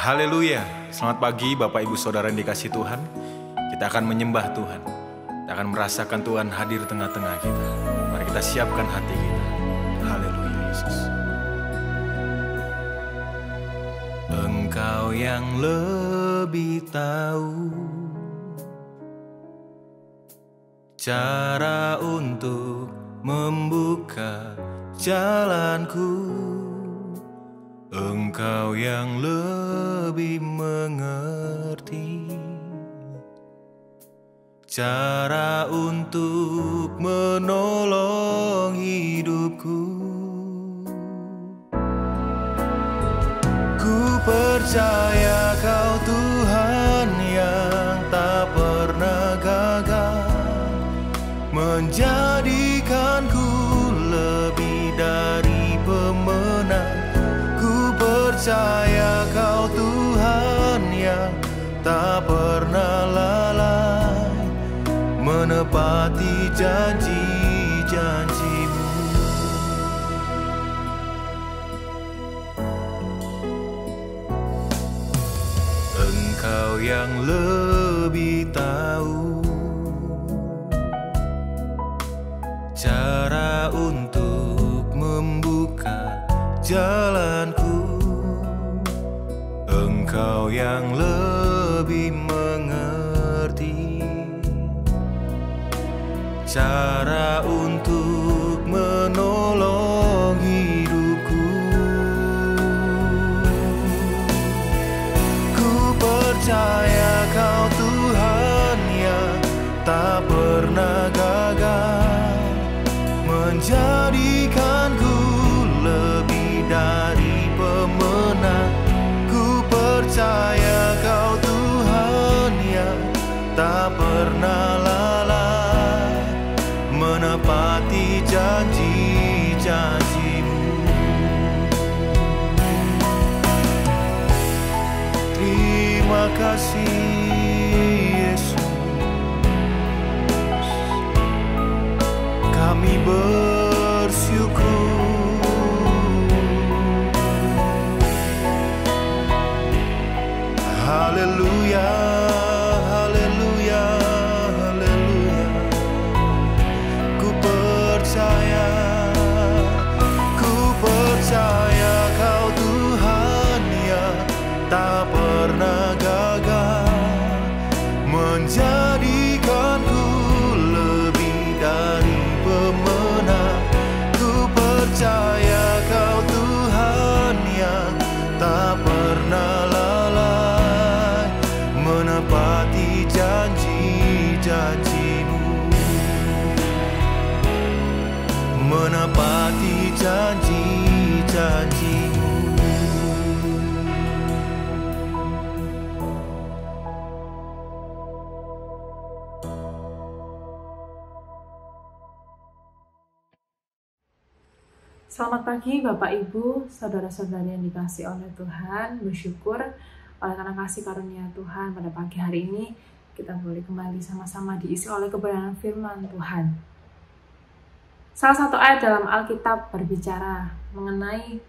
Haleluya, selamat pagi Bapak Ibu Saudara yang dikasihi Tuhan. Kita akan menyembah Tuhan. Kita akan merasakan Tuhan hadir tengah-tengah kita. Mari kita siapkan hati kita. Haleluya Yesus. Engkau yang lebih tahu cara untuk membuka jalanku. Engkau yang lebih mengerti cara untuk menolong hidupku. Ku percaya Kau Tuhan yang tak pernah gagal, menjadikanku lebih dari pemenang. Percaya Kau Tuhan yang tak pernah lalai, menepati janji-janji-Mu. Engkau yang lebih tahu cara untuk membuka jalanku. Engkau yang lebih mengerti cara untuk menolong hidupku. Ku percaya Kau Tuhan yang tak pernah gagal, menjadikanku lebih dari pemenang. Percaya Kau Tuhan yang tak pernah lalai, menepati janji-janji-Mu. Terima kasih Yesus, kami bersyukur. Haleluya, haleluya, haleluya. Ku percaya Kau Tuhan yang tak pernah gagal, menjadikanku lebih dari pemenang. Ku percaya Kau Tuhan yang tak pernah lalai, menepati janji-janji-Mu, menepati janji-janji-Mu. Selamat pagi Bapak Ibu, saudara-saudari yang dikasihi oleh Tuhan. Bersyukur oleh karena kasih karunia Tuhan pada pagi hari ini kita boleh kembali sama-sama diisi oleh kebenaran firman Tuhan. Salah satu ayat dalam Alkitab berbicara mengenai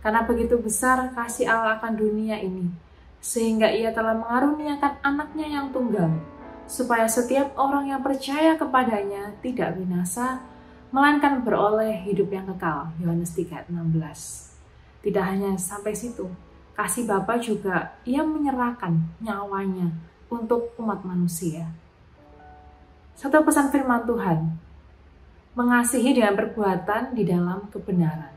karena begitu besar kasih Allah akan dunia ini, sehingga Ia telah mengaruniakan anaknya yang tunggal, supaya setiap orang yang percaya kepadanya tidak binasa, melainkan beroleh hidup yang kekal. Yohanes 3:16. Tidak hanya sampai situ, kasih Bapa juga Ia menyerahkan nyawanya untuk umat manusia. Satu pesan firman Tuhan, mengasihi dengan perbuatan di dalam kebenaran.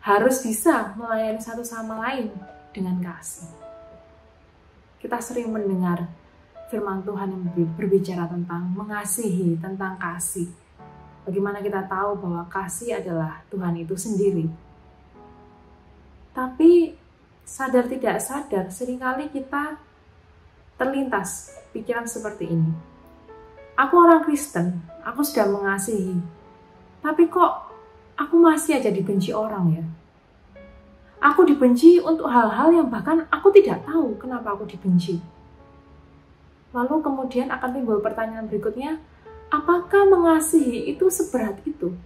Harus bisa melayani satu sama lain dengan kasih. Kita sering mendengar firman Tuhan yang berbicara tentang mengasihi, tentang kasih. Bagaimana kita tahu bahwa kasih adalah Tuhan itu sendiri. Tapi sadar tidak sadar seringkali kita terlintas pikiran seperti ini. Aku orang Kristen, aku sudah mengasihi. Tapi kok aku masih aja dibenci orang ya? Aku dibenci untuk hal-hal yang bahkan aku tidak tahu kenapa aku dibenci. Lalu kemudian akan timbul pertanyaan berikutnya, apakah mengasihi itu seberat itu?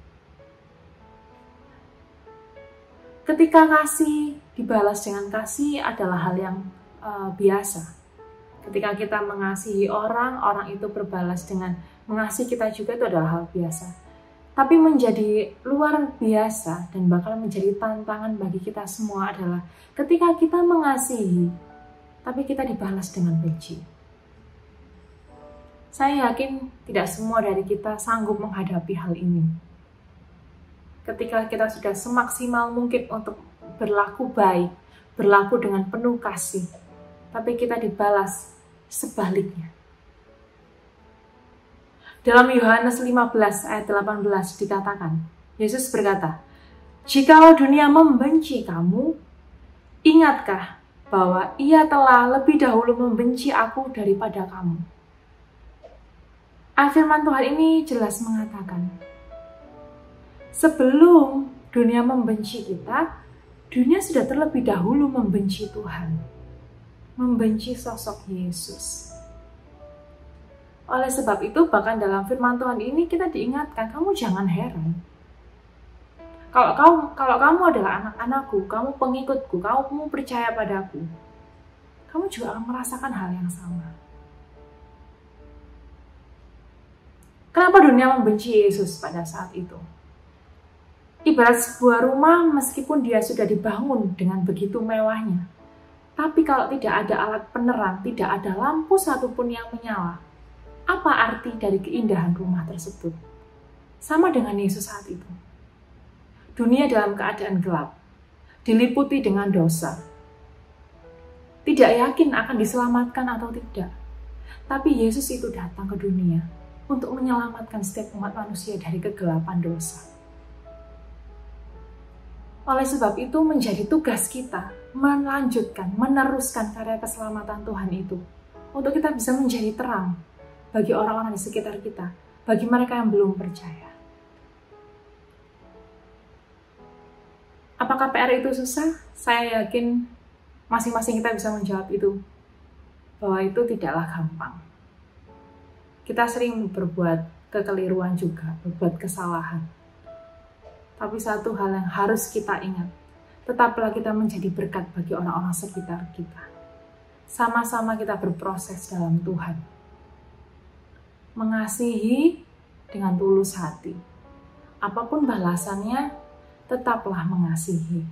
Ketika kasih dibalas dengan kasih adalah hal yang biasa. Ketika kita mengasihi orang, orang itu berbalas dengan mengasihi kita juga, itu adalah hal biasa. Tapi menjadi luar biasa dan bakal menjadi tantangan bagi kita semua adalah ketika kita mengasihi, tapi kita dibalas dengan benci. Saya yakin tidak semua dari kita sanggup menghadapi hal ini. Ketika kita sudah semaksimal mungkin untuk berlaku baik, berlaku dengan penuh kasih, tapi kita dibalas sebaliknya. Dalam Yohanes 15 ayat 18 dikatakan, Yesus berkata, "Jikalau dunia membenci kamu, ingatkah bahwa ia telah lebih dahulu membenci aku daripada kamu." Firman Tuhan ini jelas mengatakan, sebelum dunia membenci kita, dunia sudah terlebih dahulu membenci Tuhan, membenci sosok Yesus. Oleh sebab itu, bahkan dalam firman Tuhan ini kita diingatkan, kamu jangan heran. Kalau kamu adalah anak-anakku, kamu pengikutku, kamu percaya padaku, kamu juga akan merasakan hal yang sama. Kenapa dunia membenci Yesus pada saat itu? Ibarat sebuah rumah, meskipun dia sudah dibangun dengan begitu mewahnya, tapi kalau tidak ada alat penerang, tidak ada lampu satupun yang menyala, apa arti dari keindahan rumah tersebut? Sama dengan Yesus saat itu. Dunia dalam keadaan gelap, diliputi dengan dosa. Tidak yakin akan diselamatkan atau tidak. Tapi Yesus itu datang ke dunia untuk menyelamatkan setiap umat manusia dari kegelapan dosa. Oleh sebab itu menjadi tugas kita melanjutkan, meneruskan karya keselamatan Tuhan itu. Untuk kita bisa menjadi terang bagi orang-orang di sekitar kita, bagi mereka yang belum percaya. Apakah PR itu susah? Saya yakin masing-masing kita bisa menjawab itu, bahwa itu tidaklah gampang. Kita sering berbuat kekeliruan juga, berbuat kesalahan. Tapi satu hal yang harus kita ingat, tetaplah kita menjadi berkat bagi orang-orang sekitar kita. Sama-sama kita berproses dalam Tuhan. Mengasihi dengan tulus hati. Apapun balasannya, tetaplah mengasihi.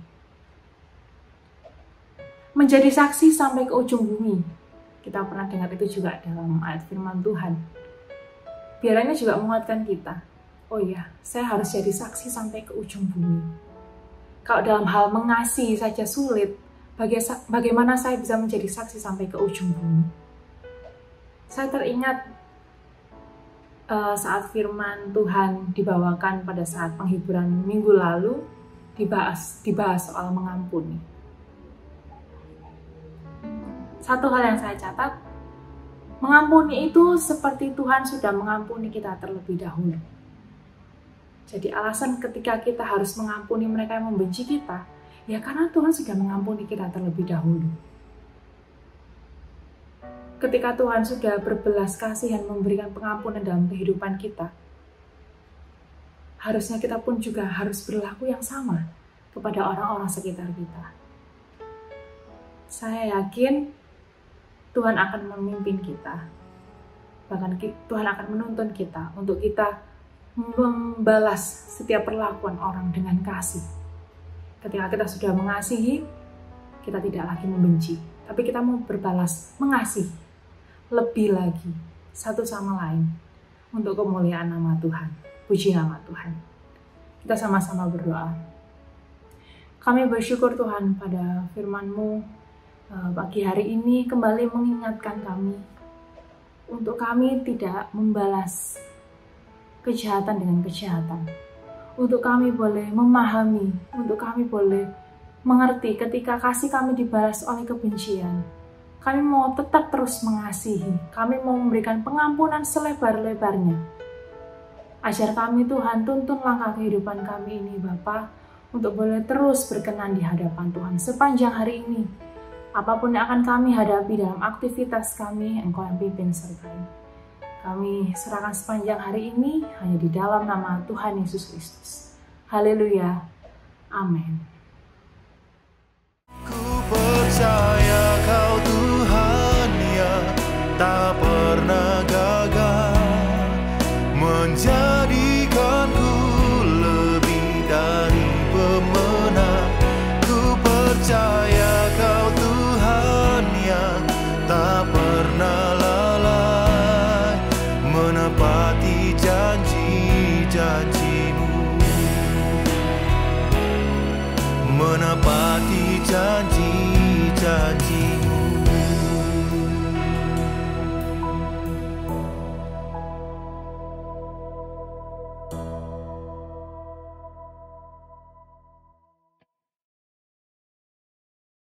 Menjadi saksi sampai ke ujung bumi. Kita pernah dengar itu juga dalam ayat firman Tuhan. Biarnya juga menguatkan kita. Oh iya, saya harus jadi saksi sampai ke ujung bumi. Kalau dalam hal mengasihi saja sulit, bagaimana saya bisa menjadi saksi sampai ke ujung bumi? Saya teringat saat firman Tuhan dibawakan pada saat penghiburan minggu lalu, dibahas soal mengampuni. Satu hal yang saya catat, mengampuni itu seperti Tuhan sudah mengampuni kita terlebih dahulu. Jadi alasan ketika kita harus mengampuni mereka yang membenci kita, ya karena Tuhan sudah mengampuni kita terlebih dahulu. Ketika Tuhan sudah berbelas kasihan memberikan pengampunan dalam kehidupan kita, harusnya kita pun juga harus berlaku yang sama kepada orang-orang sekitar kita. Saya yakin Tuhan akan memimpin kita, bahkan Tuhan akan menuntun kita untuk kita membalas setiap perlakuan orang dengan kasih. Ketika kita sudah mengasihi, kita tidak lagi membenci, tapi kita mau berbalas mengasihi lebih lagi satu sama lain untuk kemuliaan nama Tuhan, puji nama Tuhan. Kita sama-sama berdoa. Kami bersyukur Tuhan pada firman-Mu pagi hari ini kembali mengingatkan kami untuk kami tidak membalas kejahatan dengan kejahatan. Untuk kami boleh memahami, untuk kami boleh mengerti ketika kasih kami dibalas oleh kebencian. Kami mau tetap terus mengasihi, kami mau memberikan pengampunan selebar-lebarnya. Ajar kami Tuhan, tuntun langkah kehidupan kami ini Bapa, untuk boleh terus berkenan di hadapan Tuhan sepanjang hari ini. Apapun yang akan kami hadapi dalam aktivitas kami, Engkau yang pimpin sertai. Kami serahkan sepanjang hari ini hanya di dalam nama Tuhan Yesus Kristus. Haleluya. Amin. percaya Kau Tuhan yang tak pernah gagal, menjadikanku lebih dari pemenang. Ku percaya Kau Tuhan yang tak pernah lalai, menepati janji-janji-Mu, menepati janji-janji.